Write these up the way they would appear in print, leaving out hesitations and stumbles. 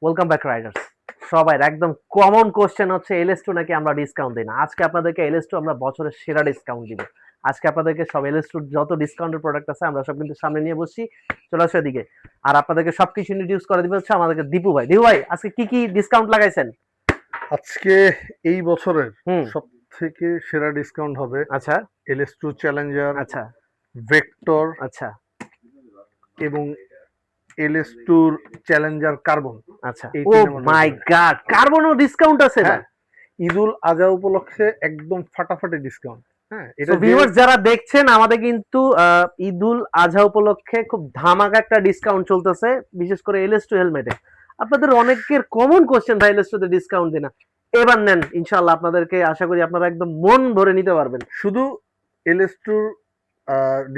Welcome back Riders. সবাই একদম common question হচ্ছে এলএস2 নাকি আমরা ডিসকাউন্ট দিই না। আজকে আপনাদেরকে এলএস2 আমরা বছরের সেরা ডিসকাউন্ট দিব। আজকে আপনাদেরকে সব এলএস2 যত ডিসকাউন্টের প্রোডাক্ট আছে আমরা সব কিন্তু সামনে নিয়ে বসছি। চলে আসো এদিকে। আর আপনাদেরকে সবকিছু ইন্ট্রোডিউস করে দিবে হচ্ছে আমাদেরকে দীপু ভাই। দীপু ভাই আজকে কি কি ডিসকাউন্ট লাগাইছেন? আজকে এই বছরের হুম। সব থেকে সেরা ডিসকাউন্ট হবে আচ্ছা LS2 চ্যালেঞ্জার, আচ্ছা ভেক্টর আচ্ছা এবং LS2 চ্যালেঞ্জার কার্বন। আচ্ছা। এই ও তিনটা মডেল মাই গড, কার্বনও ডিসকাউন্ট আছে না? হ্যাঁ, ঈদুল আজহা উপলক্ষে একদম ফাটাফাটি ডিসকাউন্ট। হ্যাঁ, সো এটা যে ভিউয়ার্স যারা দেখছেন আমাদের কিন্তু ঈদুল আজহা উপলক্ষে খুব ধামাকা একটা ডিসকাউন্ট চলতেছে, বিশেষ করে এলএস2 হেলমেটে। আপনাদের অনেকের কমন কোশ্চেন ভাই এলএস2 তে ডিসকাউন্ট দিনা, এবার নেন ইনশাআল্লাহ। আপনাদেরকে আশা করি আপনারা একদম মন ভরে নিতে পারবেন। শুধু LS2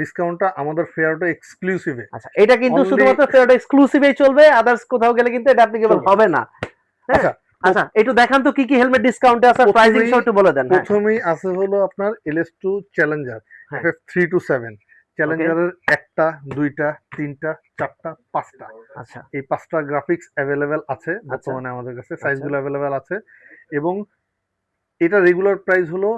ডিসকাউন্টটা আমাদের ফেয়ারটা এক্সক্লুসিভে আচ্ছা, এটা কিন্তু অনলি শুধুমাত্র ফেয়ারটা এক্সক্লুসিভই চলবে, আদার্স কোথাও গেলে কিন্তু এটা অ্যাপ্লিকেবল চলবে। হবে না। হ্যাঁ। আচ্ছা, আচ্ছা, একটু দেখান তো কি কি হেলমেট ডিসকাউন্টে আছে, প্রাইসিং সহ একটু বলে দেন। হ্যাঁ প্রথমেই আছে হলো আপনার LS2 চ্যালেঞ্জার হ্যাঁ। FF3 to 7। চ্যালেঞ্জারের একটা, দুইটা, তিনটা, চারটা, পাঁচটা, আচ্ছা এই পাঁচটা গ্রাফিক্স অ্যাভেলেবেল আছে আচ্ছা বর্তমানে আমাদের কাছে, আচ্ছা সাইজগুলো অ্যাভেলেবেল আছে। এবং এটা রেগুলার প্রাইস হলো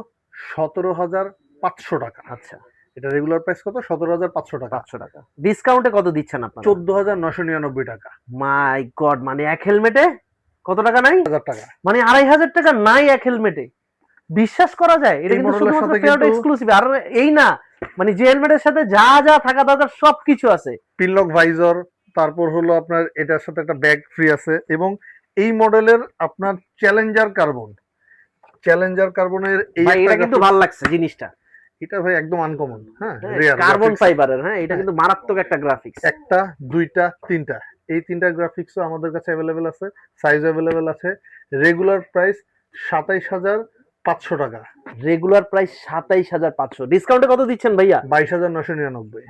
17,500 টাকা। আচ্ছা। এটা রেগুলার প্রাইস কত? 17,500 টাকা। 500 টাকা ডিসকাউন্টে কত দিচ্ছেন আপনারা? 14,999 টাকা। মাই গড, মানে এক হেলমেটে কত টাকা নাই? 1,000 টাকা। মানে 2,500 টাকা নাই এক হেলমেটে। বিশ্বাস করা যায়? এটা এই কিন্তু মডেলের শুধুমাত্র সাথে ফেয়ারটা কিন্তু এক্সক্লুসিভ। আর এই না, মানে যে হেলমেটের সাথে যা যা থাকা দরকার সবকিছু আছে। পিনলক ভাইজর, তারপর হলো আপনার এটার সাথে একটা ব্যাগ ফ্রি আছে। এবং এই মডেলের আপনার চ্যালেঞ্জার কার্বনের এই ভাই একটা এটা কিন্তু গ্রাফিক্স, ভালো লাগছে জিনিসটা। এটা ভাই একদম আনকমন। হ্যাঁ, হ্যাঁ, রেয়ার কার্বন গ্রাফিক্স। ফাইবারের। হ্যাঁ, এটা হ্যাঁ, কিন্তু মারাত্মক একটা গ্রাফিক্স। একটা, দুইটা, তিনটা, এই তিনটা গ্রাফিক্সও আমাদের কাছে অ্যাভেলেবেল আছে, সাইজ অ্যাভেলেবেল আছে। রেগুলার প্রাইস 27,500 টাকা। রেগুলার প্রাইস 27,500, ডিসকাউন্টে কত দিচ্ছেন ভাইয়া? 22,999।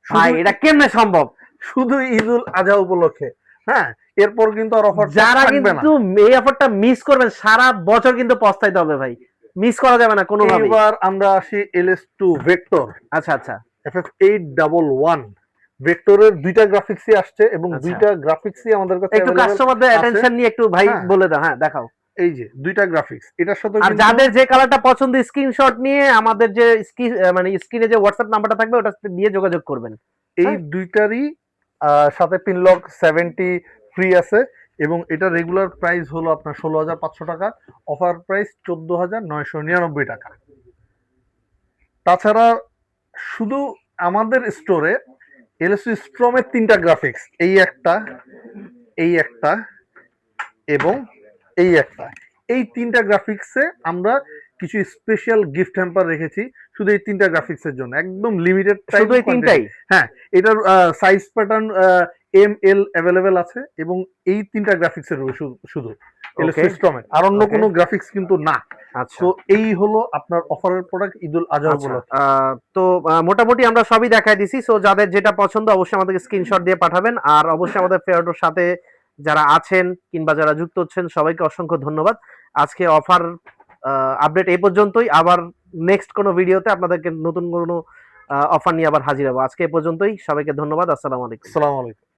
ভাই শুধু এটা কেমনে সম্ভব? শুধু ঈদুল আজহা উপলক্ষে। হ্যাঁ, এরপর কিন্তু আর অফার যারা থাকবে না। কিন্তু এই অফারটা মিস করবেন সারা বছর কিন্তু পস্তাইতে হবে ভাই, মিস করা যাবে না কোনোভাবেই। এবার আমরা আসি LS2 ভেক্টর আচ্ছা আচ্ছা FF811। ভেক্টরের দুইটা গ্রাফিক্সই আসছে এবং আচ্ছা। দুইটা গ্রাফিক্সই আমাদের কাছে একটু অ্যাভেলেবেল কাস্টমারদের আছে। অ্যাটেনশন নিয়ে একটু ভাই হ্যাঁ, বলে দাও। হ্যাঁ দেখাও। এই যে দুইটা গ্রাফিক্স, এটার সাথে আর কিন্তু যাদের যে কালারটা পছন্দ স্ক্রিনশট নিয়ে আমাদের যে মানে স্ক্রিনে যে হোয়াটসঅ্যাপ নাম্বারটা থাকবে ওটা দিয়ে যোগাযোগ করবেন। এই হ্যাঁ? দুইটারই সাথে পিনলক 70 ফ্রি আছে। এবং এটা রেগুলার প্রাইস হলো আপনার 16,500 টাকা, অফার প্রাইস 14,999 টাকা। তাছাড়া শুধু আমাদের স্টোরে LS2 স্ট্রমের তিনটা গ্রাফিক্স, এই একটা, এই একটা এবং এই একটা, এই তিনটা গ্রাফিক্সে আমরা কিছু স্পেশাল গিফট হ্যাম্পার রেখেছি শুধু এই তিনটা গ্রাফিক্সের জন্য, একদম লিমিটেড টাইম শুধু এই তিনটাই? হ্যাঁ, এটার সাইজ প্যাটার্ন ML অ্যাভেলেবেল আছে এবং এই তিনটা গ্রাফিক্সের শুধু ওকে LS2 স্ট্রমের, আর অন্য ওকে কোনো গ্রাফিক্স কিন্তু না। আচ্ছা তো এই হলো আপনার অফারের প্রোডাক্ট ঈদুল আজহা আচ্ছা। উপলক্ষে। তো মোটামুটি আমরা সবই দেখাই দিছি। সো যাদের যেটা পছন্দ অবশ্যই আমাদেরকে স্ক্রিনশট দিয়ে পাঠাবেন। আর অবশ্যই আমাদের ফেয়ারটোর সাথে যারা আছেন কিংবা যারা যুক্ত হচ্ছেন সবাইকে অসংখ্য ধন্যবাদ। আজকে অফার আপডেট এই পর্যন্তই। আবার নেক্সট কোনো ভিডিওতে আপনাদেরকে নতুন কোনো অফার নিয়ে আবার হাজির হবো। আজকে এ পর্যন্তই, সবাইকে ধন্যবাদ। আসসালামু আলাইকুম। আসসালামু আলাইকুম।